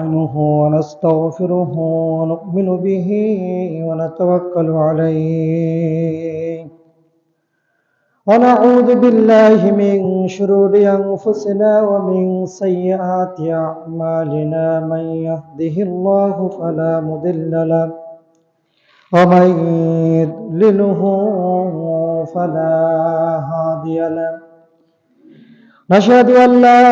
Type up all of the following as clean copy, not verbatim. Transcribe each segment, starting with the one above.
ونستعينه ونستغفره ونؤمن به ونتوكل عليه ونعوذ بالله من شرور أنفسنا ومن سيئات أعمالنا من يهده الله فلا مضل له ومن يضلله فلا هادي له نشهد أن لا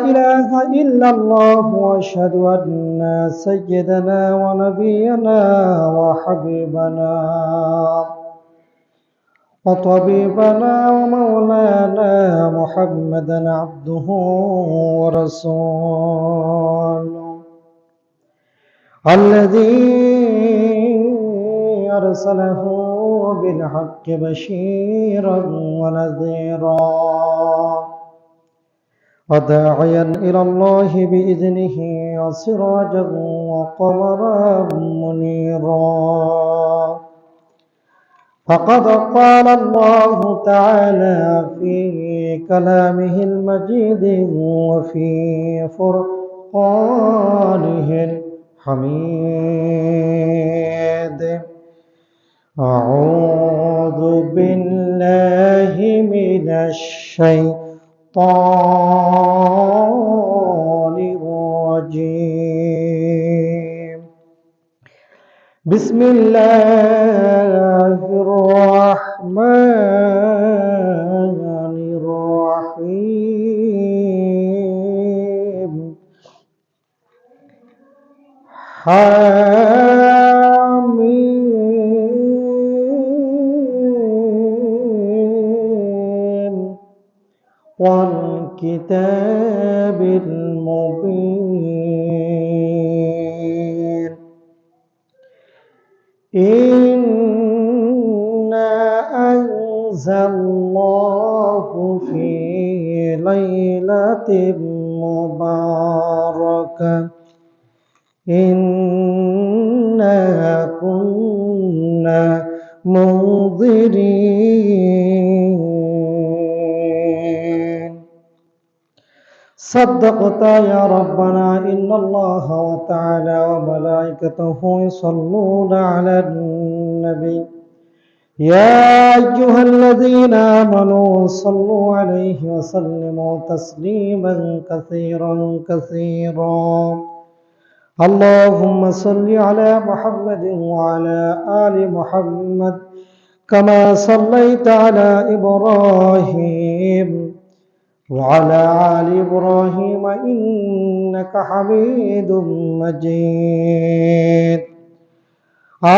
إله إلا الله وأشهد أن سيدنا ونبينا وحبيبنا وطبيبنا ومولانا محمدا عبده ورسوله الذي أرسله بالحق بشيرا ونذيرا وداعيا إلى الله بإذنه وسراجا وقمرا منيرا فقد قال الله تعالى في كلامه المجيد وفي فرقانه الحميد أعوذ بالله من الشيطان الرجيم بسم الله الرحمن الرحيم حميم والكتاب المبين إنا أنزلناه في ليلة مباركة إنا كنا منذرين صدقت يا ربنا إن الله تعالى وملائكته يصلون على النبي يا أيها الذين آمنوا صلوا عليه وسلموا تسليما كثيرا كثيرا اللهم صل على محمد وعلى آل محمد كما صليت على إبراهيم وعلى آل إبراهيم إنك حميد مجيد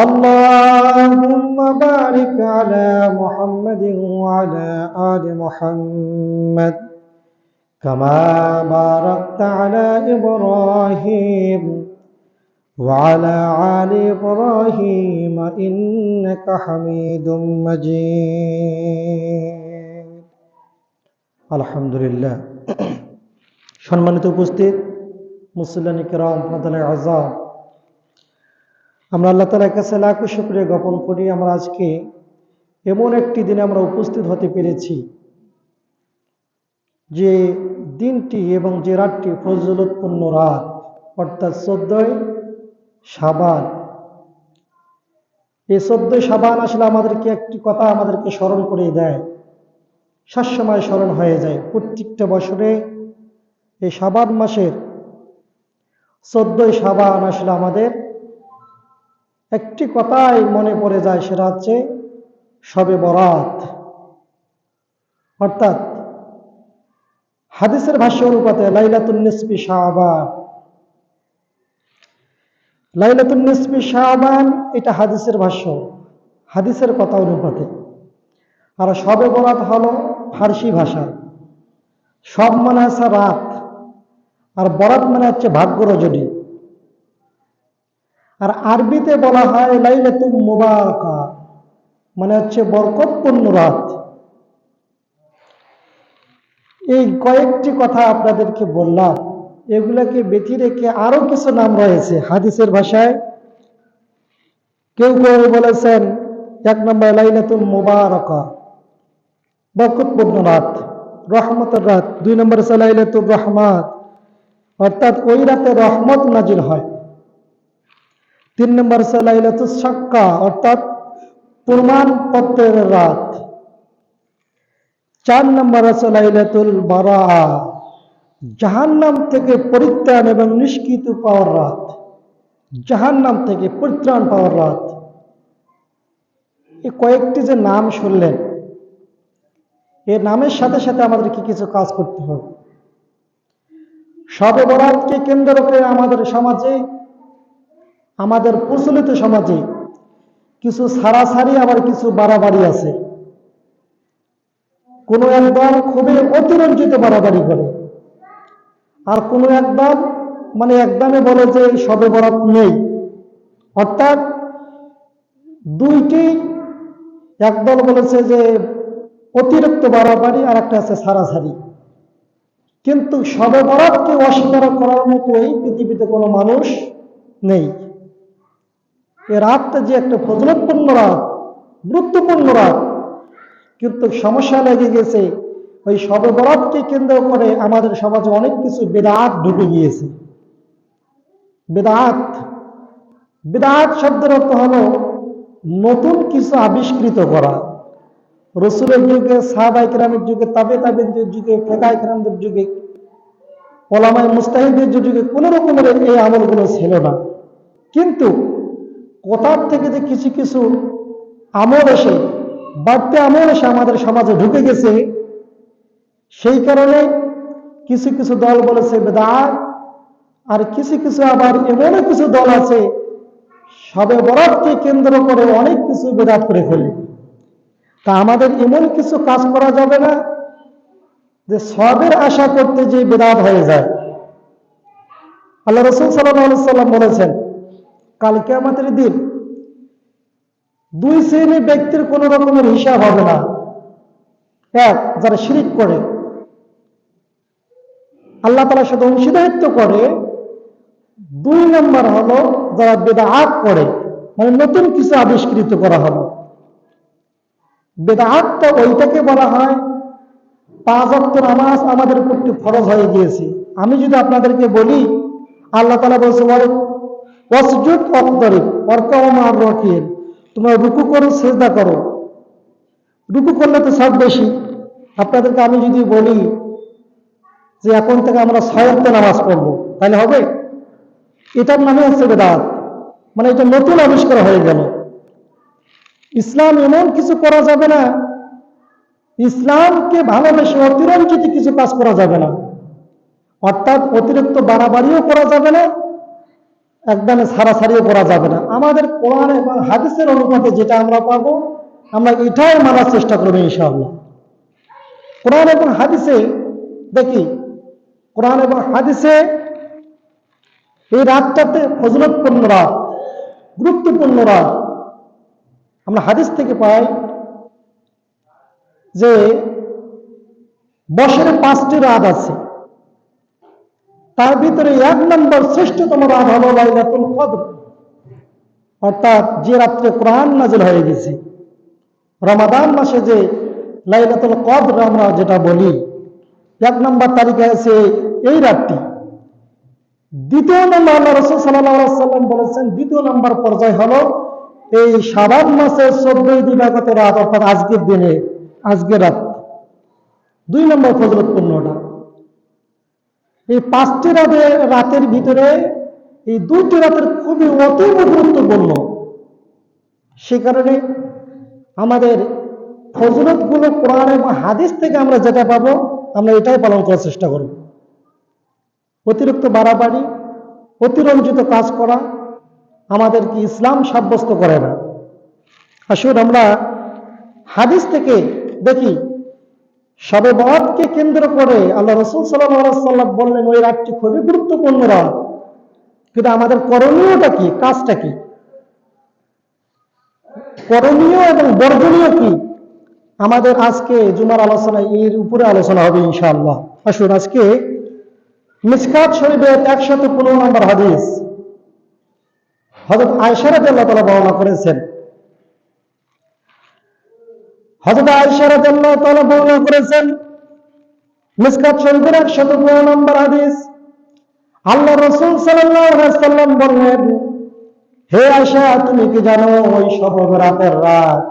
اللهم بارك على محمد وعلى آل محمد كما باركت على إبراهيم وعلى آل إبراهيم إنك حميد مجيد আলহামদুলিল্লাহ সম্মানিত উপস্থিত মুসল্লিয়ান কিরাম ফাদালে আযম আমরা আল্লাহ তাআলার কাছে লাখ শুকরিয়া জ্ঞাপন করি আমরা আজকে এমন একটি দিনে আমরা উপস্থিত হতে পেরেছি যে দিনটি এবং যে রাতটি ফজিলতপূর্ণ রাত অর্থাৎ 14 শাবান এই 14 শাবান আসলে আমাদেরকে একটি কথা আমাদেরকে স্মরণ করে দেয় সবসময় স্মরণ হয়ে যায় প্রত্যেকটা বছরে এই শাবান মাসের 14 শাবান আসলে আমাদের একটি কথাই মনে পড়ে যায় সেটা হচ্ছে শবে বরাত অর্থাৎ হাদিসের ভাষ্য অনুপাতে লাইলাতুন নিসফি শাবান লাইলাতুন নিসফি শাবান এটা হাদিসের ভাষ্য হাদিসের কথা অনুপাতে আর শবে বরাত হলো ফার্সি ভাষা সব মানে আছে রাত আর বরাত মানে হচ্ছে ভাগ্য রজনী আর আরবিতে বলা হয় লাইলাতুল মুবারাকা মানে হচ্ছে বরকতপূর্ণ রাত এই কয়েকটি কথা আপনাদেরকে বললাম এগুলাকে ব্যতি রেখে আরো কিছু নাম রয়েছে হাদিসের ভাষায় কেউ কেউ বলেছেন এক নম্বর লাইলাতুল মুবারাকা বরকতপূর্ণ রাত রহমতের রাত, 2 নম্বর লাইলাতুর রহমাত, অর্থাৎ ওই রাতে রহমত নাজিল হয়। 3 নম্বর হচ্ছে লাইলাতুস সাক্কা, অর্থাৎ প্রমাণপত্রের রাত। 4 নম্বর হচ্ছে লাইলাতুল বারাআ, জাহান্নাম থেকে পরিত্রাণ এবং নিষ্কৃতি পাওয়ার রাত। জাহান্নাম থেকে পরিত্রাণ পাওয়ার রাত। এই কয়েকটি যে নাম শুনলেন, এই নামের সাথে সাথে আমাদেরকে কিছু কাজ করতে হবে। শবে বরাতকে কেন্দ্র করে আমাদের সমাজে, আমাদের প্রচলিত সমাজে কিছু ছাড়াছাড়ি আবার কিছু বাড়াবাড়ি আছে। কোনো একদল খুবই অতিরঞ্জিত বাড়াবাড়ি করে, আর কোনো একদল একদমই বলে যে শবে বরাত নেই। অর্থাৎ দুইটি, একদল বলেছে যে অতিরিক্ত বাড়াবাড়ি, আর একটা আছে ছাড়াছাড়ি। কিন্তু শবে বরাতকে অস্বীকার করার মতো এই পৃথিবীতে কোনো মানুষ নেই। এ রাতটা যে একটা ফজিলতপূর্ণ রাত, গুরুত্বপূর্ণ রাত, কিন্তু সমস্যা লেগে গেছে ওই শবে বরাতকে কেন্দ্র করে আমাদের সমাজে অনেক কিছু বিদআত ঢুকে গিয়েছে। বিদআত, বিদআত শব্দের অর্থ হলো নতুন কিছু আবিষ্কৃত করা। রসুলের যুগে, সাহাবায়ে কেরামের যুগে, তাবেঈদের যুগে, ফিকাহে কেরামদের যুগে, ওলামায়ে মুজতাহিদের যুগে কোনো রকমের এই আমলগুলো ছিল না। কিন্তু কোথার থেকে যে কিছু কিছু আমল এসে, বাড়তি আমল এসে আমাদের সমাজে ঢুকে গেছে, সেই কারণে কিছু কিছু দল বলেছে বিদআত, আর কিছু কিছু আবার এমনও কিছু দল আছে শবে বরাতকে কেন্দ্র করে অনেক কিছু বিদআত করে ফেলে। তা আমাদের এমন কিছু কাজ করা যাবে না যে সবের আশা করতে যে বিদআত হয়ে যায়। আল্লাহ রাসূল সাল্লাল্লাহু আলাইহি সাল্লাম বলেছেন, কাল কিয়ামতের দিন দুই শ্রেণীর ব্যক্তির কোন রকমের হিসাব হবে না। এক, যারা শিরক করে, আল্লাহ তাআলার সাথে অংশীদারিত্ব করে। 2 নম্বর হলো যারা বিদআত করে, নতুন কিছু আবিষ্কৃত করা হলো। বিদআতটা ওইটাকে বলা হয় 5 ওয়াক্ত নামাজ আমাদের প্রতি ফরজ হয়ে গিয়েছে। আমি যদি আপনাদেরকে বলি, আল্লাহ তাআলা বলছে ওয়াসজুদ ওয়াকতারিব ওয়ারকাউ মা'আর রাকিন, তোমরা রুকু করো, সিজদা করো। রুকু করলে তো সব বেশি। আপনাদেরকে আমি যদি বলি যে এখন থেকে আমরা 6 ওয়াক্ত নামাজ পড়বো, তাহলে হবে? এটার নামে হচ্ছে বিদআত, এটা নতুন আবিষ্কার হয়ে গেল। ইসলাম এমন কিছু করা যাবে না, ইসলামকে ভালোবেসে অতিরঞ্জিত কিছু কাজ করা যাবে না। অর্থাৎ অতিরিক্ত বাড়াবাড়িও করা যাবে না, একদমে ছাড়াছাড়িও করা যাবে না। আমাদের কোরআন এবং হাদিসের অনুপাতে যেটা আমরা পাবো, আমরা এটাই মানার চেষ্টা করবো ইনশাআল্লাহ। কোরআন এবং হাদিসে দেখি, কোরআন এবং হাদিসে এই রাতটাতে ফজিলতপূর্ণ রাত, গুরুত্বপূর্ণ রাত। আমরা হাদিস থেকে পাই যে বছরে 5টি রাত আছে, তার ভিতরে 1 নম্বর শ্রেষ্ঠতম রাত হলো লাইলাতুল কদর, অর্থাৎ যে রাত্রে কোরআন নাযিল হয়ে গেছে। রমাদান মাসে যে লাইলাতুল কদর আমরা যেটা বলি, 1 নম্বর তারিখে আছে এই রাতটি। 2 নম্বর আল্লাহ রাসূল সাল্লাল্লাহু আলাইহি ওয়াসাল্লাম বলেছেন, 2 নম্বর পর্যায় হলো এই শাবান মাসের 14 দিবাগত রাত, অর্থাৎ আজকের দিনে, আজকের রাত 2 নম্বর ফজিলতপূর্ণটা। এই 5টি রাতের ভিতরে এই 2টি রাতের খুবই অতীব গুরুত্বপূর্ণ। সে কারণে আমাদের ফজিলতগুলো কোরআন এবং হাদিস থেকে আমরা যেটা পাবো, আমরা এটাই পালন করার চেষ্টা করব। অতিরিক্ত বাড়াবাড়ি, অতিরঞ্জিত কাজ করা আমাদেরকে ইসলাম সাব্যস্ত করে না। আসুন আমরা হাদিস থেকে দেখি, শবে বরাতকে কেন্দ্র করে আল্লাহ রাসূল সাল্লাল্লাহু আলাইহি ওয়াসাল্লাম বললেন ওই রাতটি খুবই গুরুত্বপূর্ণ রাত। কিন্তু আমাদের করণীয়টা কি, কাজটা কি, করণীয় এবং বর্জনীয় কি, আমাদের আজকে জুমার আলোচনায় এর উপরে আলোচনা হবে ইনশাআল্লাহ। আসুন আজকে মিশকাত শরীফের 115 নম্বর হাদিস, হযরত আয়েশা রাদিয়াল্লাহু তাআলা বর্ণনা করেছেন। হযরত আয়েশা রাদিয়াল্লাহু তাআলা বর্ণনা করেছেন, মিশকাত শরীফের 115 নম্বর হাদিস, আল্লাহ রাসূল সাল্লাল্লাহু আলাইহি ওয়াসাল্লাম বললেন, হে আয়েশা, তুমি কি জানো ওই শবে বরাতের রাত,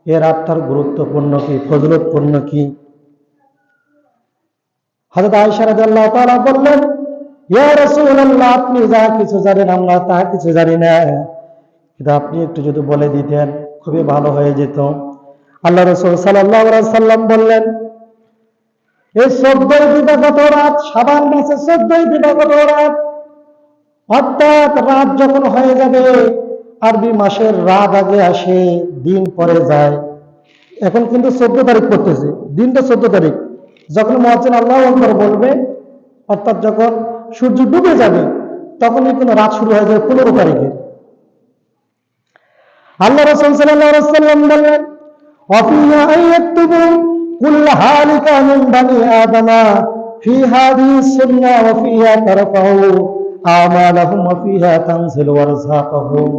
এই রাতটার গুরুত্বপূর্ণ কি, ফজিলতপূর্ণ কি? হযরত আয়েশা রাদিয়াল্লাহু তাআলা বললেন, ইয়া রাসূলুল্লাহ, আপনি যা কিছু জানেন আমরা তা কিছু জানি না, কিন্তু আপনি একটু যদি বলে দিতেন খুবই ভালো হয়ে যেত। আল্লাহ রাসূল সাল্লাল্লাহু আলাইহি ওয়াসাল্লাম বললেন, এই 14 দিবাগত রাত, শাবান মাসের 14 দিবাগত রাত, অর্থাৎ রাত যখন হয়ে যাবে, আরবি মাসের রাত আগে আসে, দিন পরে যায়। এখন কিন্তু 14 তারিখ পড়তেছে, দিনটা 14 তারিখ। যখন মুয়াজ্জিন আল্লাহু আকবার বলবে, অর্থাৎ যখন সূর্য ডুবে যাবে, তখনই কিন্তু রাত শুরু হয়ে যাবে 15 তারিখে। আল্লাহ রাসূল সাল্লাল্লাহু আলাইহি ওয়াসাল্লাম বললেন, ওয়াফিহা আয়াতুবু কুল্লু হালিকা মিন বানি আদমা ফি হাদিহি সুন্নাহ ওয়া ফিহা তারফাউ আমালাহুম ওয়া ফিহা তানজিলু ওয়ারযাকুহুম।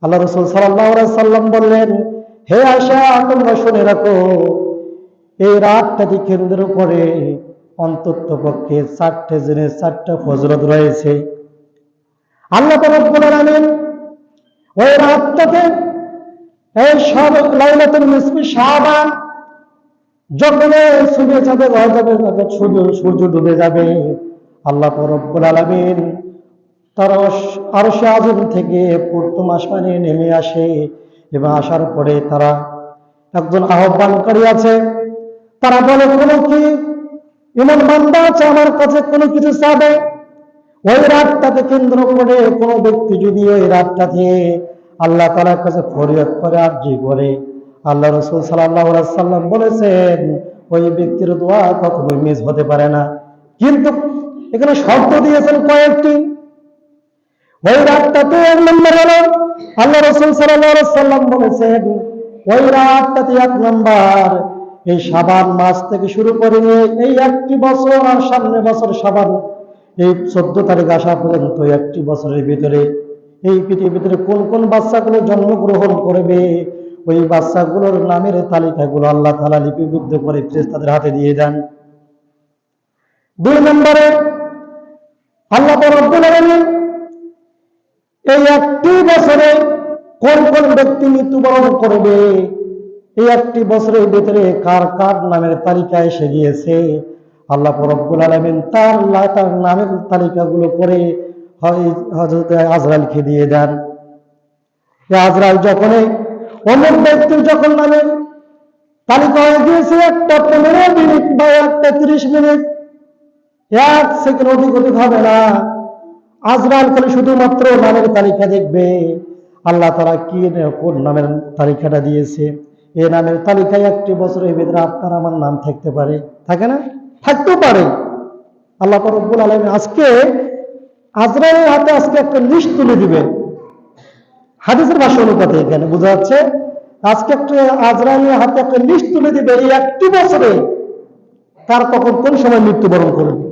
আল্লাহ রাসূল সাল্লাল্লাহু আলাইহি ওয়াসাল্লাম বললেন, হে আয়েশা, তোমরা শুনে রাখো, এই রাতটাকে কেন্দ্র করে অন্তত পক্ষে 4টে জিনিস, 4টা ফজিলত রয়েছে। আল্লাহ রাব্বুল আলামিন ওই রাতটাকে, এই সব লাইলাতুল নিসফি শাবান, যখন সূর্য চাঁদে হয়ে যাবে, সূর্য ডুবে যাবে, আল্লাহ রাব্বুল আলামিন তার আরশে আযম থেকে প্রথম আসমানে নেমে আসে, এবং আসার পরে তারা একজন আহ্বানকারী আছে, তারা বলে, কোনো কি এমন বান্দা আছে আমার কাছে কোনো কিছু চাবে? ওই রাতটাকে কেন্দ্র করে কোনো ব্যক্তি যদি ওই রাতটাতে আল্লাহ তাআলার কাছে ফরিয়াদ করে, আরজি করে, আল্লাহ রাসূল সাল্লাল্লাহু আলাইহি ওয়াসাল্লাম বলেছেন, ওই ব্যক্তির দোয়া কখনোই মিস হতে পারে না। কিন্তু এখানে শর্ত দিয়েছেন কয়েকটি। ওই রাতটাতে 1 নম্বর হলো, আল্লাহ রাসূল সাল্লাল্লাহু আলাইহি ওয়াসাল্লাম বলেছেন, ওই রাতটাতে 1 নম্বর, এই শাবান মাস থেকে শুরু করে এই একটি বছর আর সামনে বছর শাবান এই 14 তারিখ আসা পর্যন্ত একটি বছরের ভিতরে এই পৃথিবীর ভিতরে কোন কোন বাচ্চাগুলো জন্মগ্রহণ করবে, ওই বাচ্চাগুলোর নামের তালিকাগুলো আল্লাহ তাআলা লিপিবদ্ধ করে ফেরেশতাদের হাতে দিয়ে দেন। 2 নম্বরে, আল্লাহ রাব্বুল আলামিন এই একটি বছরে কোন কোন ব্যক্তি মৃত্যুবরণ করবে, এই একটি বছরের ভিতরে কার কার নামের তালিকা এসে গিয়েছে, আল্লাহ রাব্বুল আলামিন তার নামের তালিকাগুলো করে হযরত আজরাইলকে দিয়ে দেন। আজরাইল যখন অমুক ব্যক্তির যখন নামের তালিকা হয়ে গিয়েছে, একটা 15 মিনিট বা একটা 30 মিনিট, 1 সেকেন্ড অধিক হবে না, আজরাইল খালি শুধুমাত্র নামের তালিকা দেখবে, আল্লাহ তাআলা কি কোন নামের তালিকাটা দিয়েছে। এই নামের তালিকায় একটি বছরের ভিতরে আপনার আমার নাম থাকতে পারে, থাকে না? থাকতেও পারে। আল্লাহ রাব্বুল আলামিন আজকে আজরাইলের হাতে আজকে একটা লিস্ট তুলে দিবে। হাদিসের ভাষ্য অনুপাতে এখানে বোঝা যাচ্ছে, আজকে একটা আজরাইলের হাতে একটা লিস্ট তুলে দিবে, এই একটি বছরে কার কখন কোন সময় মৃত্যুবরণ করবে।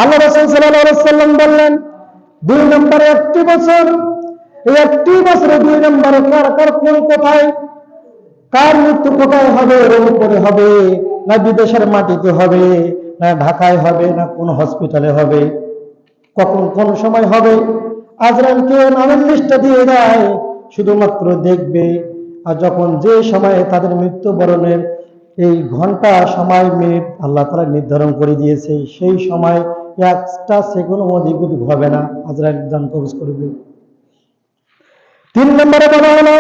আল্লাহ রাসূল সাল্লাল্লাহু আলাইহি ওয়াসাল্লাম বললেন, 2 নম্বরে একটি বছর, এই একটি বছরে 2 নম্বরে কার কার কোন কোথায়, কার মৃত্যু কোথায় হবে, রংপুরে হবে না বিদেশের মাটিতে হবে না ঢাকায় হবে না কোন হসপিটালে হবে, কখন কোন সময় হবে, আজরাইলকে নামের লিস্টটা দিয়ে দেয়, শুধুমাত্র দেখবে। আর যখন যে সময়ে তাদের মৃত্যুবরণের এই ঘন্টা, সময়, মিনিট আল্লাহ তাআলা নির্ধারণ করে দিয়েছে, সেই সময় একটা সেকেন্ড অধিক হবে না, আজরাইল জান কবজ করবে। 3 নম্বরে বলা হলো,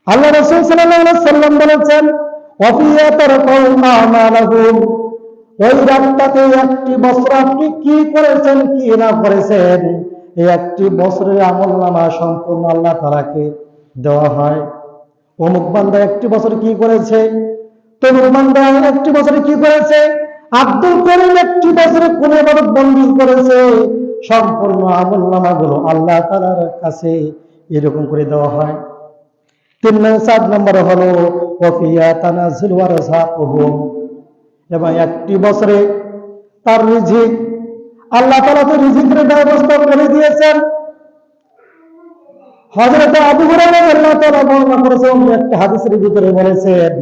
আল্লাহ রাসূল সাল্লাল্লাহু আলাইহি ওয়াসাল্লাম বলেছেন, ওয়াফিয়া তারফাউ আমালাহুম, ওই রাতটাতে একটি বছর আপনি কি করেছেন কি না করেছেন, এই একটি বছরের আমলনামা সম্পূর্ণ আল্লাহ তাআলাকে দেওয়া হয়। অমুক বান্দা একটি বছর কি করেছে, তমুক বান্দা একটি বছরে কি করেছে, আব্দুল করিম একটি বছরে কোন ইবাদত বন্দী করেছে, সম্পূর্ণ আমলনামাগুলো আল্লাহ তাআলার কাছে এরকম করে দেওয়া হয়। 4 নম্বরে হলো, ওয়াফিয়া তানাজ্জুল ওয়ারযাকুহুম, এবং একটি বছরে তার রিজিক আল্লাহ তাআলা তো রিজিকের ব্যবস্থা করে দিয়েছেন। হযরত আবু হুরায়রা রাদিয়াল্লাহু তাআলা বর্ণনা করেছেন, একটা হাদিসের ভিতরে বলেছেন,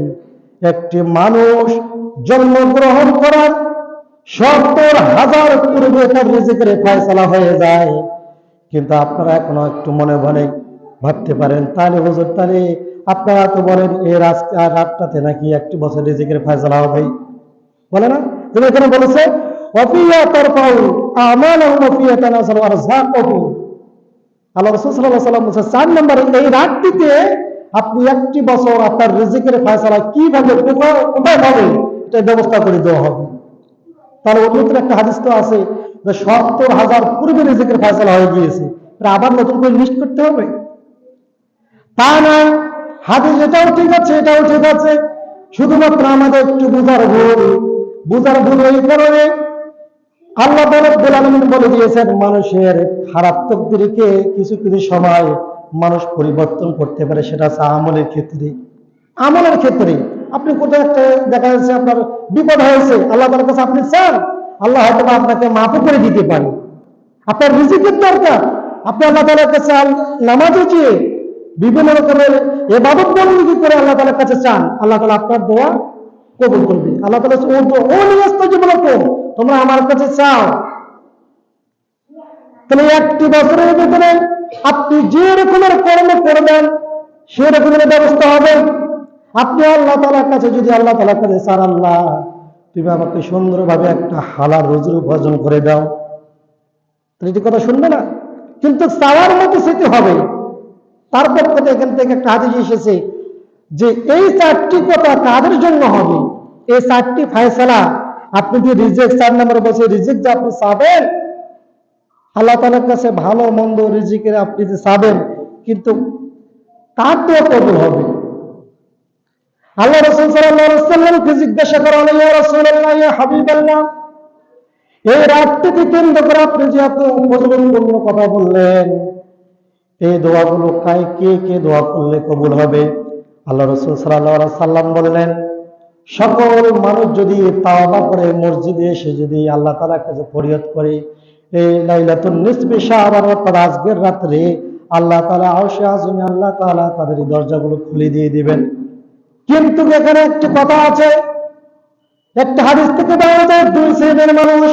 একটি মানুষ জন্মগ্রহণ করার 70,000 পূর্বে তার রিজিকের ফয়সালা হয়ে যায়। কিন্তু আপনারা এখনো একটু মনে মনে ভাবতে পারেন, তাহলে হুজুর তাহলে আপনারা তো বলেন এই রাতটাতে নাকি 1 বছর রিজিকের ফয়সালা হবে, বলে না? তুমি এখানে বলেছে ওয়াফিয়া তারফাউ আমালাহুম ওয়াফিয়া তানাসালু আরযাকাহুম। আল্লাহ রাসূল সাল্লাল্লাহু আলাইহি ওয়াসাল্লাম বলেছে 4 নম্বরে এই রাতটিতে আপনি 1 বছর আপনার রিজিকের ফয়সালা কিভাবে কোথায় পাবেন এটা ব্যবস্থা করে দেওয়া হবে। তাহলে অন্যত্র একটা হাদিস তো আছে যে 70,000 পূর্বে রিজিকের ফয়সালা হয়ে গিয়েছে, আবার নতুন করে লিস্ট করতে হবে তা নয়। হাদিস এটাও ঠিক আছে, এটাও ঠিক আছে, শুধুমাত্র আমাদের একটু বুঝার ভুল এই কারণে আল্লাহ রাব্বুল আলামিন বলে দিয়েছেন মানুষের খারাপ তকদিরকে কিছু কিছু সময় মানুষ পরিবর্তন করতে পারে, সেটা আছে আমলের ক্ষেত্রে। আমলের ক্ষেত্রে আপনি কোথাও একটা দেখা যাচ্ছে আপনার বিপদ হয়েছে, আল্লাহ তাআলার কাছে আপনি চান, আল্লাহ হয়তো আপনাকে মাফ করে দিতে পারে। আপনার রিজিকের দরকার, আপনি আল্লাহ তাআলার কাছে নামাজে চেয়ে বিভিন্ন রকমের ইবাদত বন্দেগী করে আল্লাহ তাআলার কাছে চান, আল্লাহ তাআলা আপনার দোয়া কবুল করবে। আল্লাহ তাআলা ও নিয়াস্তাজিব লাকুম, তোমরা আমার কাছে চাও। তাহলে 1 বছরের ভিতরে আপনি যে রকমের কর্ম করবেন সে রকমের ব্যবস্থা হবে। আপনি আল্লাহ তাআলার কাছে যদি আল্লাহ তাআলার কাছে চান, আল্লাহ তুমি আমাকে সুন্দরভাবে একটা হালাল রুজির উপার্জন করে দাও, তাহলে এটি কথা শুনবে না, কিন্তু চাওয়ার মতো সেটি হবে। তার পক্ষে এখান থেকে একটা হাদিস এসেছে যে এই 4টি কথা কাদের জন্য হবে, এই 4টি ফয়সালা আপনি যে রিজিক 4 নম্বরে বলছে রিজিক যে আপনি চাবেন আল্লাহ তাআলার কাছে, ভালো মন্দ রিজিকের আপনি যে চাবেন, কিন্তু তার তো কবুল হবে। আল্লাহ রাসূল সাল্লাল্লাহু আলাইহি ওয়াসাল্লামকে জিজ্ঞাসা করা হলো, ইয়া রাসূলুল্লাহ, ইয়া হাবিবাল্লাহ, এই রাতটিকে কেন্দ্র করে আপনি যে এত ফজিলতপূর্ণ কথা বললেন, এই দোয়াগুলো কে কে দোয়া করলে কবুল হবে? আল্লাহ রাসূল সাল্লাল্লাহু আলাইহি ওয়াসাল্লাম বললেন, সকল মানুষ যদি তাওবা করে মসজিদে এসে যদি আল্লাহ তাআলার কাছে ফরিয়াদ করে, এই লাইলাতুন নিসফি শাবান অর্থাৎ আজকের রাত্রে আল্লাহ তাআলা আরশে আযমে আল্লাহ তাআলা তাদের দরজাগুলো খুলে দিয়ে দিবেন। কিন্তু এখানে একটি কথা আছে, একটা হাদিস থেকে পাওয়া যায় 2 শ্রেণীর মানুষ,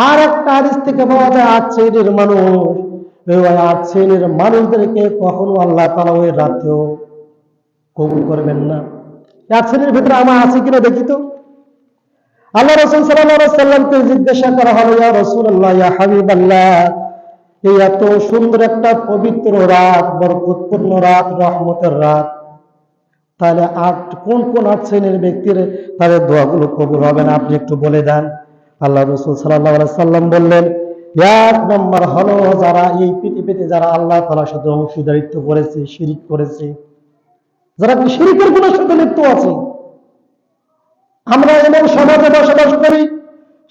আর একটা হাদিস থেকে পাওয়া যায় 8 শ্রেণীর মানুষ। ওই 8 শ্রেণীর মানুষদেরকে কখনো আল্লাহ তাআলা ওই রাতেও কবুল করবেন না। 8 শ্রেণীর ভিতরে আমার আছে কিনা দেখি তো। আল্লাহ রাসূল সাল্লাল্লাহু আলাইহি ওয়াসাল্লামকে জিজ্ঞাসা করা হলো, ইয়া রাসূলুল্লাহ, ইয়া হাবিবাল্লাহ, এই এত সুন্দর একটা পবিত্র রাত, বরকতপূর্ণ রাত, রহমতের রাত, তাহলে কোন 8 শ্রেণীর ব্যক্তির তাদের দোয়াগুলো কবুল হবে না, আপনি একটু বলে দেন। আল্লাহ রাসূল সাল্লাল্লাহু আলাইহি ওয়াসাল্লাম বললেন, 1 নম্বর হলো যারা এই পৃথিবীতে যারা আল্লাহ তাআলার সাথে অংশীদারিত্ব করেছে, শিরিক করেছে, যারা শিরিকের গুণের সাথে লিপ্ত আছে। আমরা এমন সমাজে বসবাস করি,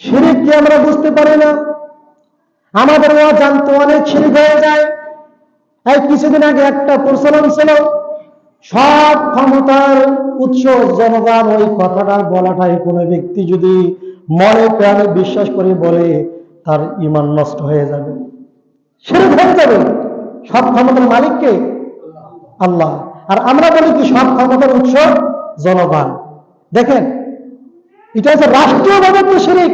শিরিককে আমরা বুঝতে পারি না, আমাদের অজান্তে অনেক শিরিক হয়ে যায়। এই কিছুদিন আগে একটা প্রচলন ছিল, সব ক্ষমতার উৎস জনগণ, ওই কথাটা বলাটাই কোনো ব্যক্তি যদি মনে প্রাণে বিশ্বাস করে বলে তার ঈমান নষ্ট হয়ে যাবে, শিরক হয়ে যাবে। সব ক্ষমতার মালিককে আল্লাহ, আর আমরা বলি কি সব ক্ষমতার উৎস জনগণ। দেখেন, এটা হচ্ছে রাষ্ট্রীয়ভাবে তো শিরক।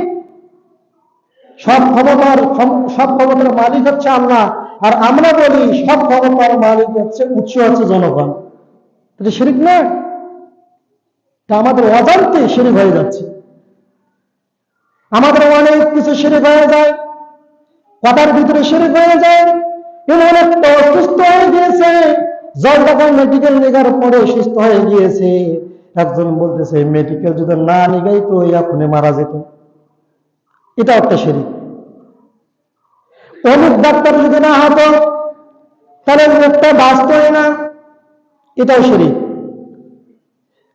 সব ক্ষমতার মালিক হচ্ছে আল্লাহ, আর আমরা বলি সব ক্ষমতার মালিক হচ্ছে উৎস হচ্ছে জনগণ। এটা শিরক না? তা আমাদের অজান্তে শিরক হয়ে যাচ্ছে। আমাদের অনেক কিছু শিরক হয়ে যায়, কথার ভিতরে শিরক হয়ে যায়। এমন একটা অসুস্থ হয়ে গিয়েছে, জলঢাকা মেডিকেল নেগার পরে সুস্থ হয়ে গিয়েছে, একজন বলতেছে মেডিকেল যদি না নিগাই তো এখনই মারা যেত। এটা একটা শিরক। অনেক ডাক্তার যদি না হতো তাহলে লোকটা বাঁচতই না, এটাও শিরক।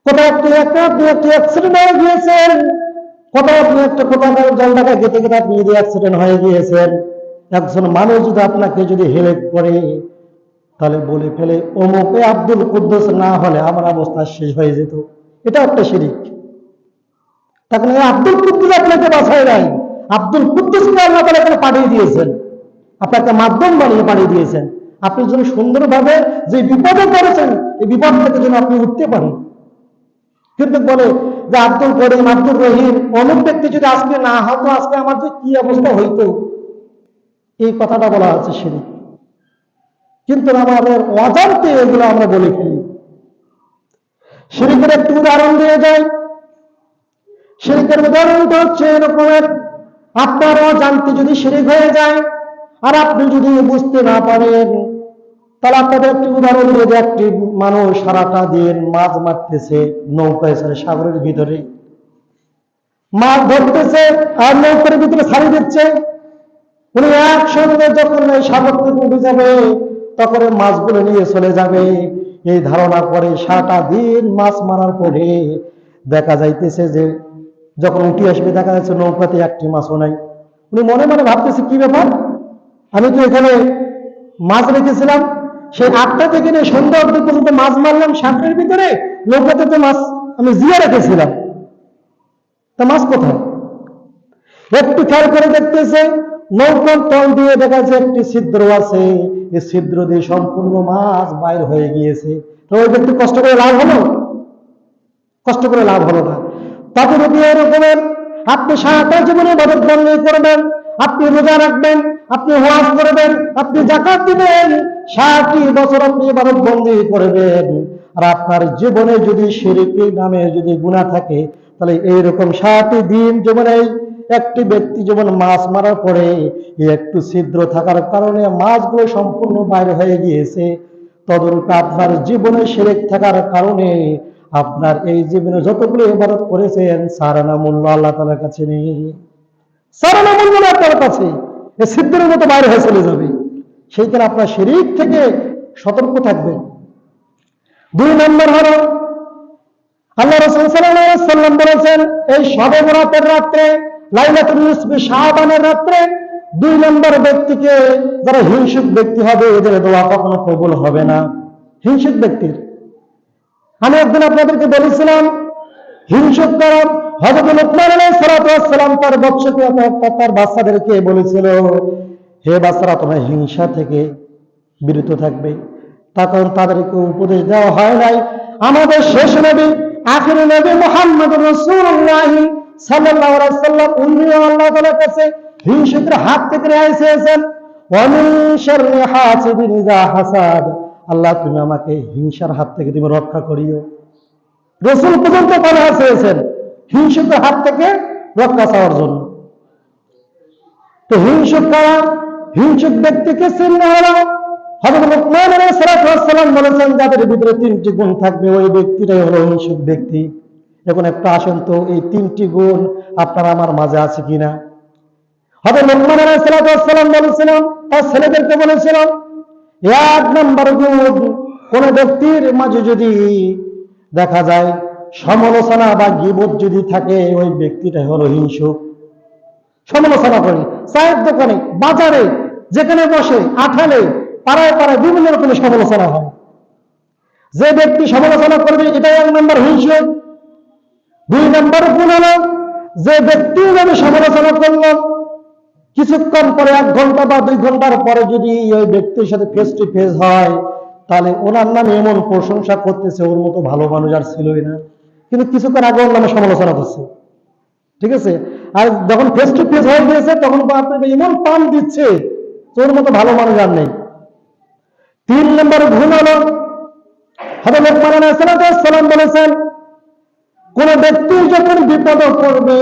কোথাও আপনি একটি অ্যাক্সিডেন্ট হয়ে গিয়েছেন, কোথাও জলঢাকা গেতে গেতে আপনি যদি অ্যাক্সিডেন্ট হয়ে গিয়েছেন, একজন মানুষ যদি আপনাকে যদি হেল্প করে তাহলে বলে ফেলে অমুকে আব্দুল কুদ্দুস না হলে আমার অবস্থা শেষ হয়ে যেত। এটা একটা শিরক। তখন আব্দুল কুদ্দুস আপনাকে বাঁচায় নাই, আব্দুল কুদ্দুসকে আল্লাহ তাআলা এখানে পাঠিয়ে দিয়েছেন, আপনাকে মাধ্যম বানিয়ে পাঠিয়ে দিয়েছেন, আপনি যেন সুন্দরভাবে যে বিপদে পড়েছেন এই বিপদ থেকে যেন আপনি উঠতে পারেন। কিন্তু বলে যে আব্দুল করিম, আব্দুল রহিম, অমুক ব্যক্তি যদি আজকে না হতো, আজকে আমার যে কি অবস্থা হইতো, এই কথাটা বলা হচ্ছে শিরক। কিন্তু আমাদের অজান্তে এগুলো আমরা বলে ফেলি। শিরকের একটু উদাহরণ দিয়ে যায়। শিরকের উদাহরণটা হচ্ছে এরকমের, আপনার অজান্তে যদি শিরক হয়ে যায় আর আপনি যদি বুঝতে না পারেন, তাহলে আপনাদের একটি উদাহরণ দিয়ে যে একটি মানুষ সারাটা দিন মাছ মারতেছে নৌকায় ছেড়ে সাগরের ভিতরে, মাছ ধরতেছে আর নৌকার ভিতরে ছাড়ি দিচ্ছে। উনি একসঙ্গে যখন এই সাগর থেকে উঠে যাবে তখন মাছগুলো নিয়ে চলে যাবে, এই ধারণা করে সারাটা দিন মাছ মারার পরে দেখা যাইতেছে যে যখন উঠে আসবে দেখা যাচ্ছে নৌকাতে একটি মাছও নাই। উনি মনে মনে ভাবতেছে কি ব্যাপার, আমি তো এখানে মাছ রেখেছিলাম, সেই 8টা থেকে নিয়ে সন্ধ্যা অবধি পর্যন্ত মাছ মারলাম সাগরের ভিতরে, নৌকাতে তো মাছ আমি জিয়া রেখেছিলাম, তা মাছ কোথায়? একটু খেয়াল করে দেখতেছে নৌকার তল দিয়ে দেখা যাচ্ছে একটি ছিদ্র আছে, এই ছিদ্র দিয়ে সম্পূর্ণ মাছ বাইর হয়ে গিয়েছে। তো ওই ব্যক্তি কষ্ট করে লাভ হলো? কষ্ট করে লাভ হলো না। তাদের উপরে এরকমের আপনি সারাটা জীবনে ইবাদত বন্দী করবেন, আপনি রোজা রাখবেন, আপনি ওয়াজ করবেন, আপনি যাকাত দিবেন, 60 বছর আপনি ইবাদত বন্দী করবেন, আর আপনার জীবনে যদি শিরকের নামে যদি গুনাহ থাকে, তাহলে এইরকম 60 দিন জীবনে একটি ব্যক্তি যেমন মাছ মারার পরে একটু ছিদ্র থাকার কারণে মাছগুলো সম্পূর্ণ বাইরে হয়ে গিয়েছে, তদরূপ আপনার জীবনে শিরক থাকার কারণে আপনার এই জীবনে যতগুলো ইবাদত করেছেন সারানা মূল্য আল্লাহ তাআলার কাছে নেই। সারানা মূল্য আপনার কাছে এই ছিদ্রের মতো বাইরে হয়ে চলে যাবে। সেইখানে আপনার শিরক থেকে সতর্ক থাকবেন। 2 নম্বর হলো আল্লাহ রাসূল সাল্লাল্লাহু আলাইহি ওয়াসাল্লাম বলেছেন, এই শবে বরাতের রাত্রে, লাইলাতুল নিসফি শাবানের রাত্রে 2 নম্বর ব্যক্তিকে, যারা হিংসুক ব্যক্তি হবে এদের দোয়া কখনো কবুল হবে না। হিংসুক ব্যক্তির, আমি একদিন আপনাদেরকে বলেছিলাম হিংসুক কারণ হযরত লুকমান আলাইহিস সালাতু ওয়াস সালাম তার বৎসকে তার বাচ্চাদেরকে বলেছিল, হে বাচ্চারা তোমরা হিংসা থেকে বিরত থাকবে। তখন তাদেরকে উপদেশ দেওয়া হয় নাই। আমাদের শেষ নবী, আখির নবী মুহাম্মদুর রাসূলুল্লাহ সাল্লাল্লাহু আলাইহি ওয়াসাল্লাম উনিও আল্লাহ তাআলার কাছে হিংসুকের হাত থেকে রেহাই চেয়েছেন। ওয়া মিন শাররি হাসিদিন ইযা হাসাদ, আল্লাহ তুমি আমাকে হিংসার হাত থেকে তুমি রক্ষা করিও। রাসূল পর্যন্ত পানাহ চেয়েছেন হিংসুকের হাত থেকে রক্ষা চাওয়ার জন্য। তো হিংসুক কারা? হিংসুক ব্যক্তিকে চিহ্ন হলো হযরত লুকমান আলাইহিস সালাতু ওয়াস সালাম বলেছেন, যাদের ভিতরে 3টি গুণ থাকবে ওই ব্যক্তিটাই হলো হিংসুক ব্যক্তি। এখন একটা আসেন তো, এই 3টি গুণ আপনার আমার মাঝে আছে কিনা? হযরত লুকমান আলাইহিস সালাতু ওয়াস সালাম বলেছিলেন, তার ছেলেদেরকে বলেছিলেন, 1 নম্বর গুণ, কোন ব্যক্তির মাঝে যদি দেখা যায় সমালোচনা বা গীবত যদি থাকে, ওই ব্যক্তিটাই হলো হিংসুক। সমালোচনা করে চায়ের দোকানে, বাজারে, যেখানে বসে, আঠালে, পাড়ায় পাড়ায় বিভিন্ন রকমের সমালোচনা হয়। যে ব্যক্তি সমালোচনা করবে এটাই 1 নম্বর হিংসুক। 2 নম্বর গুণ হলো, যে ব্যক্তি আমি সমালোচনা করলাম কিছুক্ষণ পরে 1 ঘন্টা বা 2 ঘন্টার পরে যদি ওই ব্যক্তির সাথে ফেস টু ফেস হয়, তাহলে ওনার নামে এমন প্রশংসা করতেছে ওর মতো ভালো মানুষ আর ছিলই না, কিন্তু কিছুক্ষণ আগে ওর নামে সমালোচনা করছে। ঠিক আছে? আর যখন ফেস টু ফেস হয়ে গিয়েছে তখন আপনাকে এমন টান দিচ্ছে তোর মতো ভালো মানুষ আর নেই। 3 নম্বর গুণ হলো হযরত লুকমান আলাইহিস সালাম বলেছেন, কোন ব্যক্তি যখন বিপদে পড়বে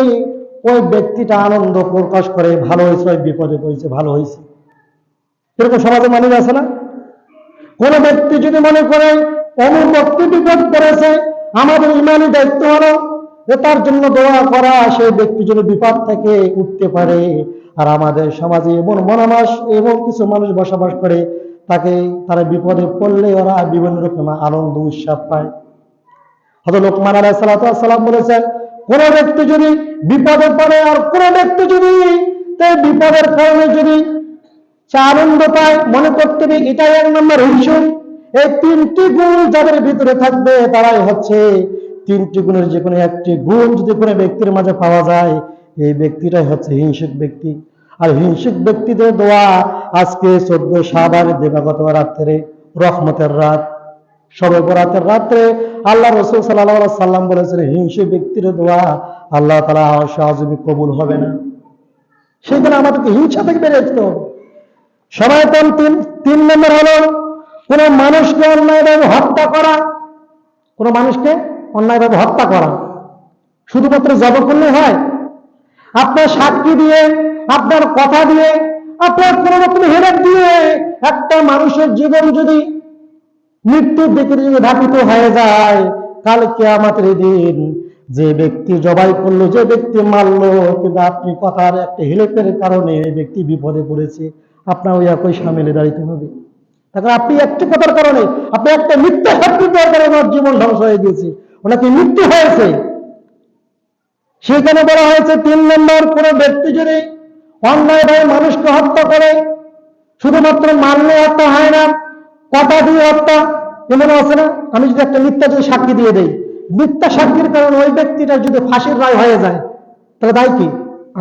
ওই ব্যক্তিটা আনন্দ প্রকাশ করে, ভালো হয়েছে, ওই বিপদে পড়েছে, ভালো হয়েছে। এরকম সমাজে মানুষ আছে না? কোন ব্যক্তি যদি মনে করে অমুক ব্যক্তি বিপদ করেছে, আমাদের ইমানি দায়িত্ব হলো যে তার জন্য দোয়া করা, সেই ব্যক্তি যেন বিপদ থেকে উঠতে পারে। আর আমাদের সমাজে এমন মনামাস এবং কিছু মানুষ বসবাস করে, তারা বিপদে পড়লে ওরা বিভিন্ন রকম আনন্দ উৎসব পায়। হযরত লুকমান আলাইহিস সালাম বলেছেন, কোন ব্যক্তি যদি বিপদে পড়ে আর কোন ব্যক্তি যদি বিপদের কারণে যদি আনন্দ পায়, মনে করতে হবে এটাই 1 নম্বর হিংসুক। এই 3টি গুণ যাদের ভিতরে থাকবে তারাই হচ্ছে, 3টি গুণের যে কোনো একটি গুণ যদি কোনো ব্যক্তির মাঝে পাওয়া যায়, এই ব্যক্তিটাই হচ্ছে হিংসুক ব্যক্তি। আর হিংসুক ব্যক্তিদের দোয়া আজকে 14 শাবানের দিবাগত রাত্রে রহমতের রাত, শবে বরাতের রাত্রে আল্লাহ রাসূল সাল্লাল্লাহু আলাইহি সাল্লাম বলেছেন, হিংসে ব্যক্তির দোয়া আল্লাহ তাআলা আরশে আজিমে কবুল হবে না। সেখানে আমাদেরকে হিংসা থেকে বেরিয়ে আসতে হবে। সনাতন তিন নম্বর হলো কোন মানুষকে অন্যায়ভাবে হত্যা করা। কোন মানুষকে অন্যায়ভাবে হত্যা করা শুধুমাত্র জবাই করলে হয়? আপনার সাক্ষী দিয়ে, আপনার কথা দিয়ে, আপনার কোন রকম হেরেক দিয়ে একটা মানুষের জীবন যদি মৃত্যুর দিকে যদি ধাবিত হয়ে যায়, কাল কিয়ামতের দিন যে ব্যক্তি জবাই করলো, যে ব্যক্তি মারলো, কিন্তু আপনি কথার একটা হেলেপের কারণে এই ব্যক্তি বিপদে পড়েছে, আপনার ওই একই সামিলে দাঁড়িতে হবে। তারপর আপনি একটি কথার কারণে, আপনি একটা মিথ্যা সাক্ষী দেওয়ার কারণে ওনার জীবন ধ্বংস হয়ে গেছে, ওনাকে মৃত্যু হয়েছে। সেখানে বলা হয়েছে 3 নম্বর, কোন ব্যক্তি যদি অন্যায়ভাবে মানুষকে হত্যা করে, শুধুমাত্র মারলে হত্যা হয় না, কথা দিয়ে হত্যা। এমন আছে না, আমি যদি একটা মিথ্যা যদি সাক্ষী দিয়ে দেই, মিথ্যা সাক্ষীর কারণে ওই ব্যক্তিটা যদি ফাঁসির রায় হয়ে যায়, তাহলে দায়ী কি?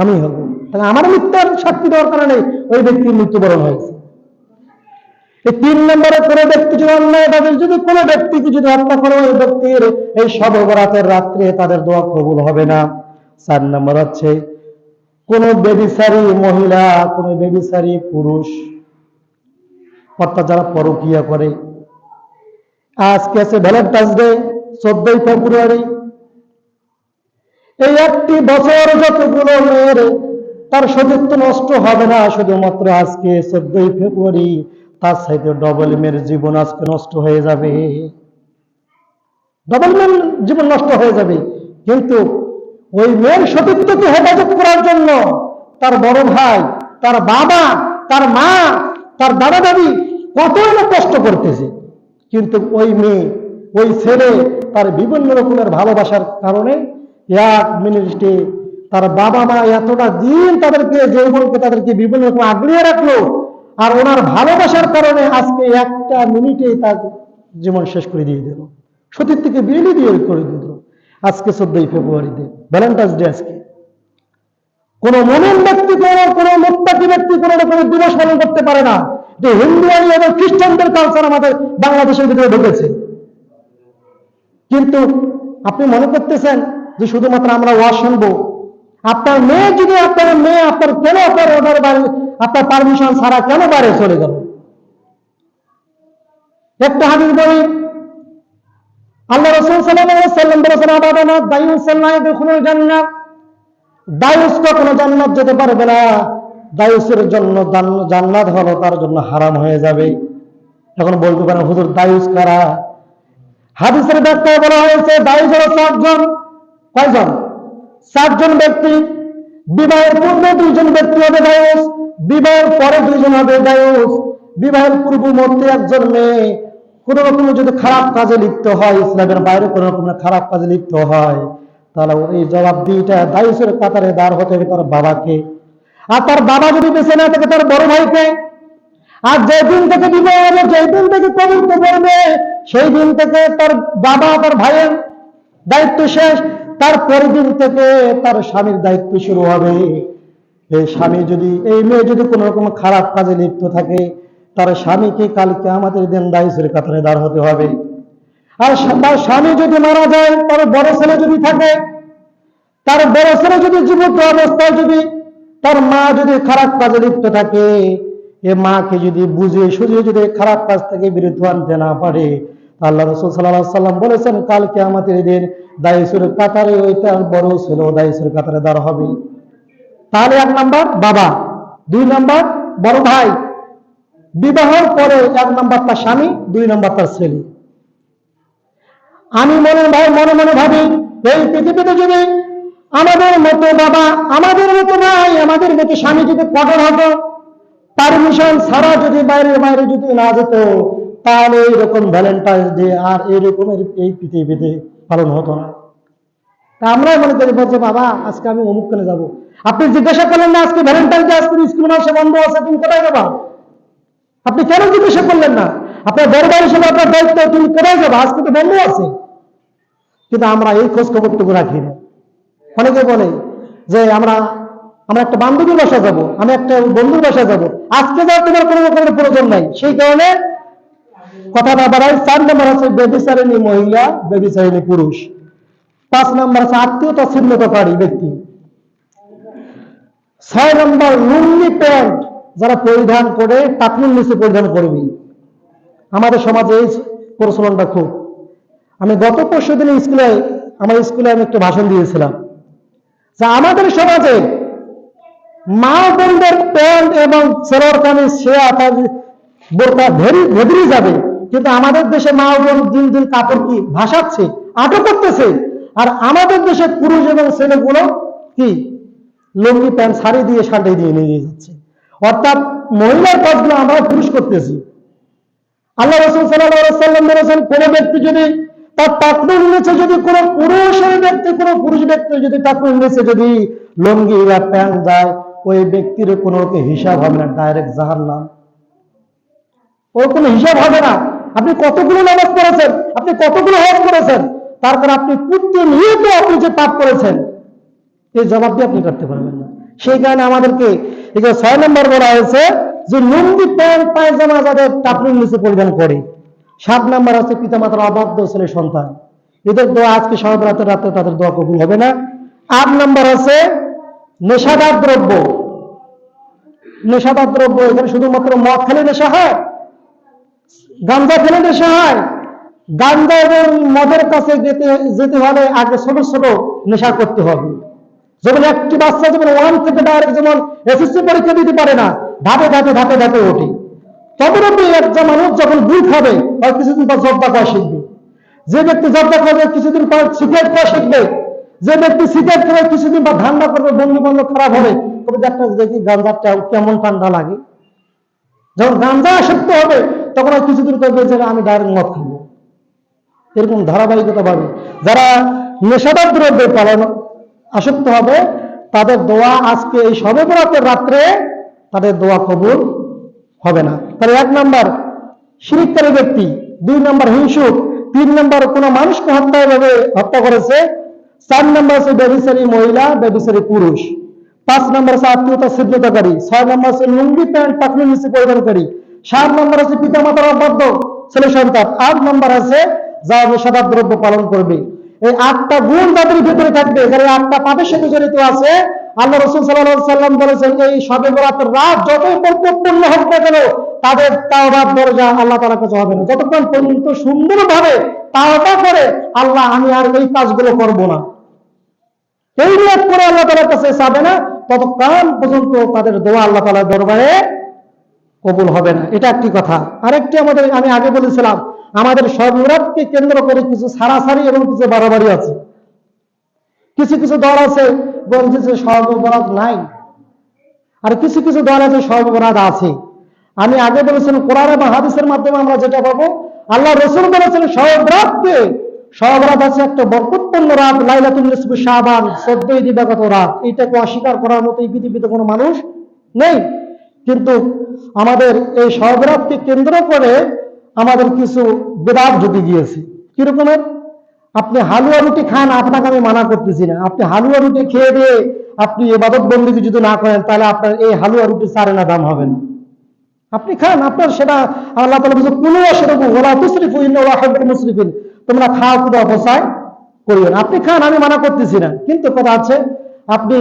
আমি হব। তাহলে আমার মিথ্যার সাক্ষী দেওয়ার কারণে ওই ব্যক্তির মৃত্যুবরণ হয়েছে। এই 3 নম্বরে কোনো ব্যক্তি যদি অন্যায়ভাবে যদি কোনো ব্যক্তিকে যদি হত্যা করে, ওই ব্যক্তির এই শবে বরাতের রাত্রে তাদের দোয়া কবুল হবে না। 4 নম্বর হচ্ছে কোন ব্যভিচারী মহিলা, কোন ব্যভিচারী পুরুষ, অর্থাৎ যারা পরকীয়া করে। আজকে আছে ভ্যালেন্টাইন্স ডে, 14ই ফেব্রুয়ারি। এই একটি বছর যতগুলো মেয়ের তার সতীত্ব নষ্ট হবে না, শুধুমাত্র আজকে 14ই ফেব্রুয়ারি তার সাথে ডবল মেয়ের জীবন আজকে নষ্ট হয়ে যাবে, ডবল মেয়ের জীবন নষ্ট হয়ে যাবে। কিন্তু ওই মেয়ের সতীত্বকে হেফাজত করার জন্য তার বড় ভাই, তার বাবা, তার মা, তার দাদা দাদি কতই না কষ্ট করতেছে, কিন্তু ওই মেয়ে, ওই ছেলে তার বিভিন্ন রকমের ভালোবাসার কারণে 1 মিনিটে তার বাবা মা এতটা দিন তাদেরকে যৌবনকে তাদেরকে বিভিন্ন রকম আগলিয়ে রাখলো, আর ওনার ভালোবাসার কারণে আজকে 1টা মিনিটে তার জীবন শেষ করে দিয়ে দিল, সতীত্বকে বিলি দিয়ে করে দিল। আজকে 14ই ফেব্রুয়ারিতে ভ্যালেন্টাইন্স ডে। আজকে কোন মুমিন ব্যক্তি, কোন মুত্তাকি ব্যক্তি কোন রকমের দিবস পালন করতে পারে না। যে হিন্দুয়ানি এবং খ্রিস্টানদের কালচার আমাদের বাংলাদেশের ভিতরে ঢুকেছে। কিন্তু আপনি মনে করতেছেন যে শুধুমাত্র আমরা ওয়াজ শুনবো। আপনার মেয়ে যদি, আপনার মেয়ে আপনার কেন আপনার অর্ডার বাড়ি, আপনার পারমিশন ছাড়া কেন বাইরে চলে গেল? একটা হাদিস বলি, আল্লাহ রাসূল সাল্লাল্লাহু আলাইহি ওয়াসাল্লাম বলেছেন, আবাদানা দায়ুসান লা ইয়াদখুলুল জান্নাহ, দায়ুস কখনো জান্নাত যেতে পারবে না, দায়ুসের জন্য জান্নাত হলো তার জন্য হারাম হয়ে যাবে। এখন বলতে পারেন, হুজুর দায়ুস কারা? হাদিসের ব্যাখ্যায় বলা হয়েছে দায়ুস হলো 7 জন। কয়জন? 7 জন ব্যক্তি। বিবাহের পূর্বে 2 জন ব্যক্তি হবে দায়ুস, বিবাহের পরে 2 জন হবে দায়ুস। বিবাহের পূর্ব মধ্যে একজন মেয়ে কোন রকমের যদি খারাপ কাজে লিপ্ত হয়, ইসলামের বাইরে কোন রকমের খারাপ কাজে লিপ্ত হয়, তাহলে এই জবাবদিহিটা দায়ুসের কাতারে দাঁড় হতে হবে তার বাবাকে। আর তার বাবা যদি বেঁচে না থাকে তার বড় ভাইকে। আর যেদিন থেকে বিবাহ হবে, যেদিন থেকে পবিত্র করবে, সেই দিন থেকে তার বাবা, তার ভাইয়ের দায়িত্ব শেষ। তার পরের দিন থেকে তার স্বামীর দায়িত্ব শুরু হবে। এই স্বামী যদি, এই মেয়ে যদি কোন রকম খারাপ কাজে লিপ্ত থাকে, তার স্বামীকে কালকে আমাদের দিন দায়ুসের কাতারে দাঁড় হতে হবে। আর তার স্বামী যদি মারা যায়, তার বড় ছেলে যদি থাকে, তার বড় ছেলে যদি জীবিত অবস্থায় যদি তার মা যদি খারাপ কাজে লিপ্ত থাকে, এ মাকে যদি বুঝিয়ে সুঝিয়ে যদি খারাপ কাজ থেকে বিরত আনতে না পারে, আল্লাহ রাসূল সাল্লাল্লাহু আলাইহি ওয়াসাল্লাম বলেছেন কাল কিয়ামতের দিন দায়ুসের কাতারে ওই তার বড় ছেলে দায়ুসের কাতারে দাঁড় হবে। তাহলে 1 নাম্বার বাবা, 2 নাম্বার বড় ভাই, বিবাহের পরে 1 নাম্বার তার স্বামী, 2 নাম্বার তার ছেলে। আমি মনে মনে ভাবি, এই পৃথিবীতে যদি আমাদের মতো বাবা, আমাদের মতো ভাই, আমাদের মতো স্বামী যদি কঠোর হতো, পারমিশন ছাড়া যদি বাইরে যদি না যেত, তাহলে এইরকম ভ্যালেন্টাইন্স ডে আর এইরকমের এই পৃথিবীতে পালন হতো না। তা আমরা মনে করি বলছে, বাবা আজকে আমি অমুকখানে যাবো। আপনি জিজ্ঞাসা করলেন না আজকে ভ্যালেন্টাইন্স ডে, আজকে স্কুল মাসে বন্ধ আছে, তুমি কোথায় যাবা? আপনি কেন জিজ্ঞাসা করলেন না? আপনার বড় ভাই হিসেবে আপনার দায়িত্ব, তুমি কোথায় যাবা? আজকে তো বন্ধ আছে। কিন্তু আমরা এই খোঁজ খবরটুকু রাখি না। অনেকে বলে যে আমরা একটা বান্ধবীর বাসা যাব, আমি একটা বন্ধুর বাসা যাব, আজকে যাওয়ার তোমার কোনো রকমের প্রয়োজন নাই, সেই কারণে কথা না বাড়াই। 4 নম্বর আছে ব্যভিচারিণী মহিলা, ব্যভিচারিণী পুরুষ। 5 নম্বর আছে আত্মীয়তা ছিন্নতাকারী ব্যক্তি। 6 নম্বর লুঙ্গি প্যান্ট যারা পরিধান করে টাকনুর নিচে পরিধান করবে। আমাদের সমাজে এই প্রচলনটা খুব। আমি গত পরশু দিন আমার স্কুলে আমি একটু ভাষণ দিয়েছিলাম যে আমাদের সমাজে মা বোনদের প্যান্ট এবং সেলোয়ার কামিজ বোরকা ভেদরি যাবে, কিন্তু আমাদের দেশে মা বোন দিন দিন কাপড় কি ভাসাচ্ছে, আটক করতেছে। আর আমাদের দেশে পুরুষ এবং ছেলেগুলো কি লুঙ্গি প্যান্ট শাড়ি দিয়ে শাড়ি দিয়ে নিয়ে যাচ্ছে। অর্থাৎ মহিলার কাজগুলো আমরা পুরুষ করতেছি। আল্লাহ রাসূল সাল্লাল্লাহু আলাইহি ওয়াসাল্লাম বলেছেন, কোন ব্যক্তি যদি তার টাকনুর নিচে যদি কোনো পুরুষ ব্যক্তি যদি টাকনুর নিচে যদি লুঙ্গি বা প্যান্ট যায়, ওই ব্যক্তির কোনো হিসাব হবে না, ডাইরেক্ট জাহান্নাম। ওর কোনো হিসাব হবে না। আপনি কতগুলো নামাজ পড়েছেন, আপনি কতগুলো হজ করেছেন, তার কারণে আপনি প্রতিনিয়ত আপনি যে পাপ করেছেন এই জবাব দিয়ে আপনি করতে পারবেন না। সেই কারণে আমাদেরকে এখানে 6 নম্বর বলা হয়েছে যে লুঙ্গি প্যান্ট পায়জামা যাদের টাকনুর নিচে পরিধান করে। 7 নম্বর আছে পিতামাতার অবাধ্য ছেলে সন্তান, এদের দোয়া আজকে সব রাতে তাদের দোয়া কবুল হবে না। 8 নম্বর আছে নেশাদার দ্রব্য। নেশাদার দ্রব্য এখানে শুধুমাত্র মদ খেলে নেশা হয়, গাঁজা খেলে নেশা হয়। গাঁজা এবং মদের কাছে যেতে হলে আগে ছোট ছোট নেশা করতে হবে। যেমন একটি বাচ্চা যেমন 1 থেকে ডাইরেক্ট যেমন এসএসসি পরীক্ষা দিতে পারে না, ধাপে ধাপে ধাপে ধাপে ওঠে। তদরূপ একটা মানুষ যখন বুঝ হবে আর কিছুদিন পর জব্দা খাওয়া শিখবে। যে ব্যক্তি জব্দা করবে কিছুদিন পর সিগারেট খাওয়া শিখবে। যে ব্যক্তি সিগারেট খাবে কিছুদিন পর ঠান্ডা করবে, বন্ধু বান্ধব খারাপ হবে, তবে একটা দেখি গাঁজাটা কেমন ঠান্ডা লাগে। যখন গাঁজা আসক্ত হবে তখন আর কিছুদিন করবে যে আমি ডাইরেক্ট মদ খাবো। এরকম ধারাবাহিকতা পাবে। যারা নেশাদার দ্রব্যে পালন আসক্ত হবে তাদের দোয়া আজকে এই শবে বরাতের রাত্রে তাদের দোয়া কবুল হবে না। তাহলে 1 নম্বর শিরককারী ব্যক্তি, 2 নম্বর হিংসুক, 3 নম্বর কোন মানুষকে হত্যা করেছে, 4 নম্বর আছে ব্যভিচারী মহিলা, ব্যভিচারী পুরুষ, 5 নম্বর আছে আত্মীয়তা ছিন্নতাকারী, 6 নম্বর আছে লুঙ্গি প্যান্ট টাকনুর নিচে পরিধানকারী, 7 নম্বর আছে পিতামাতার অবাধ্য ছেলে সন্তান, 8 নম্বর আছে যারা নেশাদার দ্রব্য পালন করবে। এই 8টা গুণ তাদের ভিতরে থাকবে, যারা 8টা পাপের সাথে জড়িত আছে। আল্লাহ রাসূল সাল্লাল্লাহু আলাইহি ওয়াসাল্লাম বলেছেন, এই শবে বরাতের রাত যতই বরকতপূর্ণ হোক না কেন তাদের তাওবার দরজা আল্লাহ তাআলার কাছে হবে না, যতক্ষণ পর্যন্ত সুন্দরভাবে তাওবা করে আল্লাহ আমি আর এই কাজগুলো করব না এই নিয়ত করে আল্লাহ তাআলার কাছে যাবে না, ততক্ষণ পর্যন্ত তাদের দোয়া আল্লাহ তাআলার দরবারে কবুল হবে না। এটা একটি কথা। আরেকটি আমি আগে বলেছিলাম, আমাদের শবে বরাতকে কেন্দ্র করে কিছু সারাসারি এবং কিছু বাড়াবাড়ি আছে। কিছু কিছু দল আছে বলছে যে শবে বরাত নাই, আর কিছু কিছু দল আছে শবে বরাত আছে। আমি আগে বলেছিলাম কোরআন এবং হাদিসের মাধ্যমে আমরা যেটা পাবো, আল্লাহ রাসূল বলেছেন শবে বরাত আছে একটা বরকতপূর্ণ রাত, লাইলাতুল নিসফি শাবান, 14 দিবাগত রাত। এটাকে অস্বীকার করার মতো এই পৃথিবীতে কোনো মানুষ নেই। কিন্তু আমাদের এই শবে বরাতকে কেন্দ্র করে আমাদের কিছু বিদআত ঢুকে গিয়েছে। কিরকমের? আপনি হালুয়া রুটি খান, আপনাকে আমি মানা করতেছি না। আপনি হালুয়া রুটি খেয়ে দিয়ে আপনি ইবাদত বন্দেগী যদি না করেন তাহলে আপনার এই হালুয়া রুটি চারেনা দাম হবে না। আপনি খান, আপনার সেটা আল্লাহ তাআলা বলেছেন কুলু ওয়াশরাবু ওয়ালা তুসরিফু ইন্নাল্লাহা লা ইউহিব্বুল মুসরিফিন, তোমরা খাও কিন্তু অপচয় করিও না। আপনি খান, আমি মানা করতেছি না, কিন্তু কথা আছে আপনি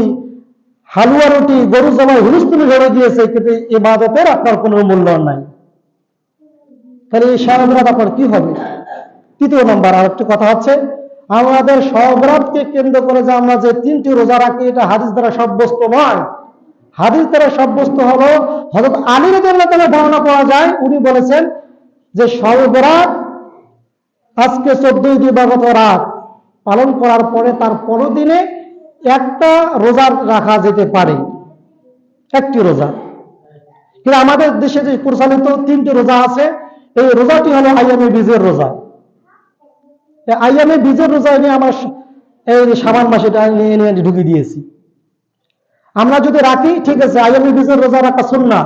হালুয়া রুটি গরু জবাই হুলস্থুলি ধরে দিয়েছে, কিন্তু ইবাদতের আপনার কোনো মূল্য নাই। তাহলে এই শবে বরাত আপনার কি হবে? 3 নম্বর আরেকটি কথা হচ্ছে, আমাদের শবে বরাতকে কেন্দ্র করে যে আমরা যে 3টি রোজা রাখি, এটা হাদিস দ্বারা সাব্যস্ত নয়। হাদিস দ্বারা সাব্যস্ত হলো হযরত আলী রাদিয়াল্লাহু তাআলা বর্ণনা করা যায়, উনি বলেছেন যে শবে বরাত আজকে 14 দিবাগত রাত পালন করার পরে তার পরের দিনে একটা রোজা রাখা যেতে পারে, একটি রোজা। কিন্তু আমাদের দেশে যে প্রচলিত 3টি রোজা আছে, এই রোজাটি হলো আইয়ামে বীজের রোজা। আইয়ামে বীজের রোজা নিয়ে আমরা এই শাবান মাসে নিয়ে ঢুকে দিয়েছি। আমরা যদি রাখি ঠিক আছে, আইয়ামে বীজের রোজা রাখা সুন্নাহ,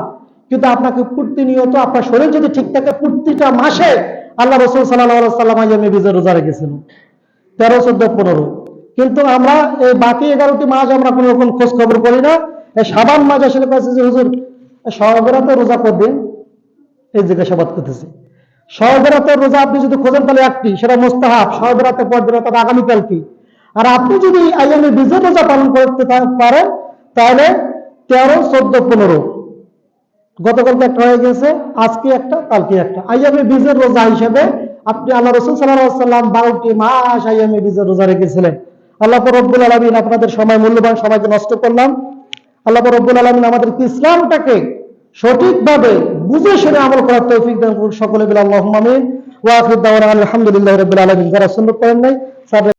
কিন্তু আপনাকে প্রতিনিয়ত আপনার শরীর যদি ঠিক থাকে প্রতিটা মাসে আল্লাহ রাসূল সাল্লাল্লাহু আলাইহি ওয়াসাল্লাম আইয়ামে বীজের রোজা রেখেছেন 13, 14, 15। কিন্তু আমরা এই বাকি 11টি মাস আমরা কোনো রকম খোঁজ খবর করি না। এই শাবান মাস আসলে কাছে যে হুজুর শবে বরাতে রোজা করবেন, এই জিজ্ঞাসাবাদ করতেছি। শবে বরাতের রোজা আপনি যদি খোঁজেন তাহলে একটি, সেটা মুস্তাহাব, শবে বরাতের পর দিন অর্থাৎ আগামীকালকে। আর আপনি যদি আইয়ামে বীজের রোজা পালন করতে পারেন তাহলে 13, 14, 15, গতকালকে একটা হয়ে গেছে, আজকে একটা, কালকে একটা, আইয়ামে বীজের রোজা হিসেবে আপনি আল্লাহ রাসূল সাল্লাল্লাহু আলাইহি ওয়াসাল্লাম 12টি মাস আইয়ামে বীজের রোজা রেখেছিলেন। আল্লাহ রব্বুল আলামিন আপনাদের সময় মূল্যবান সময়কে নষ্ট করলাম। আল্লাহ রব্বুল আলামিন আমাদেরকে ইসলামটাকে সঠিকভাবে বুঝে শুনে আমল করার তৌফিক দান করুন। সকলে বলে আল্লাহুম্মা আমিন। ওয়া আখিরু দাওয়ানা আলহামদুলিল্লাহি রাব্বিল আলামিন। যারা সুন্নাত পড়েন নাই